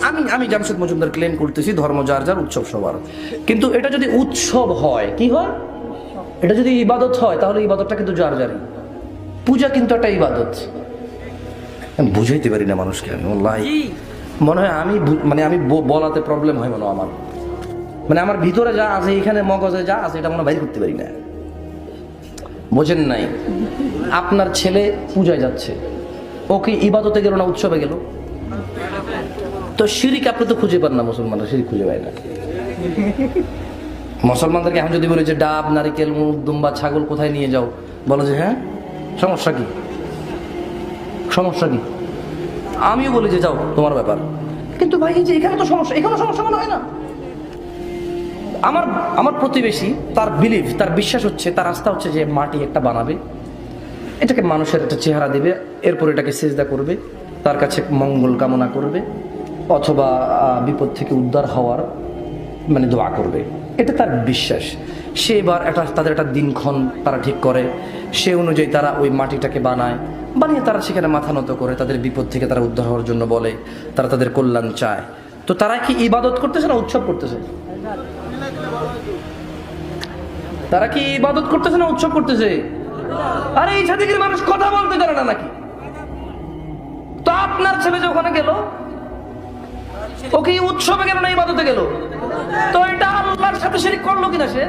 আমি আমি আমি জামশেদ মজুমদার ক্লেম করতেছি ধর্ম যার যার, উৎসব সবার, কিন্তু এটা যদি উৎসব হয়, কি হয়, এটা যদি ইবাদত হয় তাহলে ইবাদতটা কিন্তু যার যারই। পূজা কিন্তু একটা ইবাদত। আমি বুঝাইতে পারি না মানুষকে, আমি ওয়াল্লাহি মনে হয় আমি বলাতে প্রবলেম হয় মনে হয় আমার, মানে আমার ভিতরে যা আছে, এখানে মগজে যা আছে, এটা মনে বাইর করতে পারি না। বোঝেন নাই? আপনার ছেলে পূজায় যাচ্ছে, ও কি ইবাদতে গেল না উৎসবে গেল? তো শিরিক আপনি তো খুঁজে পান না, মুসলমানরা শিরিক খুঁজে পায় না। মুসলমানদেরকে এখন যদি বলি যে ডাব, নারিকেল, মুগ, দুম্বা, ছাগল কোথায় নিয়ে যাও, বলো যে হ্যাঁ, সমস্যা কি? সমস্যা কি? আমিও বলি যে যাও, তোমার ব্যাপার। কিন্তু ভাই এই যে এখানে তো সমস্যা, এখানে সমস্যা মনে হয় না? আমার প্রতিবেশী, তার বিলিভ, তার বিশ্বাস হচ্ছে, তার আস্থা হচ্ছে যে মাটি একটা বানাবে, এটাকে মানুষের একটা চেহারা দিবে, এরপর এটাকে সেজদা করবে, তার কাছে মঙ্গল কামনা করবে, অথবা বিপদ থেকে উদ্ধার হওয়ার মানে দোয়া করবে, এটা তার বিশ্বাস। সে এবার তাদের একটা দিনক্ষণ তারা ঠিক করে, সে অনুযায়ী তারা ওই মাটিটাকে বানিয়ে তারা সেখানে মাথা নত করে, তাদের বিপদ থেকে তারা উদ্ধার হওয়ার জন্য বলে, তারা তাদের কল্যাণ চায়। তো তারা কি ইবাদত করতেছে না উৎসব করতেছে? তারা কি ইবাদত করতেছে না উৎসব করতেছে? আরে এই জাতির মানুষ কথা বলতে জানে না নাকি? তো আপনার ছেলে যে ওখানে গেল, ও কি উৎসবে গেল না ইবাদতে গেল? তো এটা আল্লাহর সাথে শিরক করলো কিনা সে?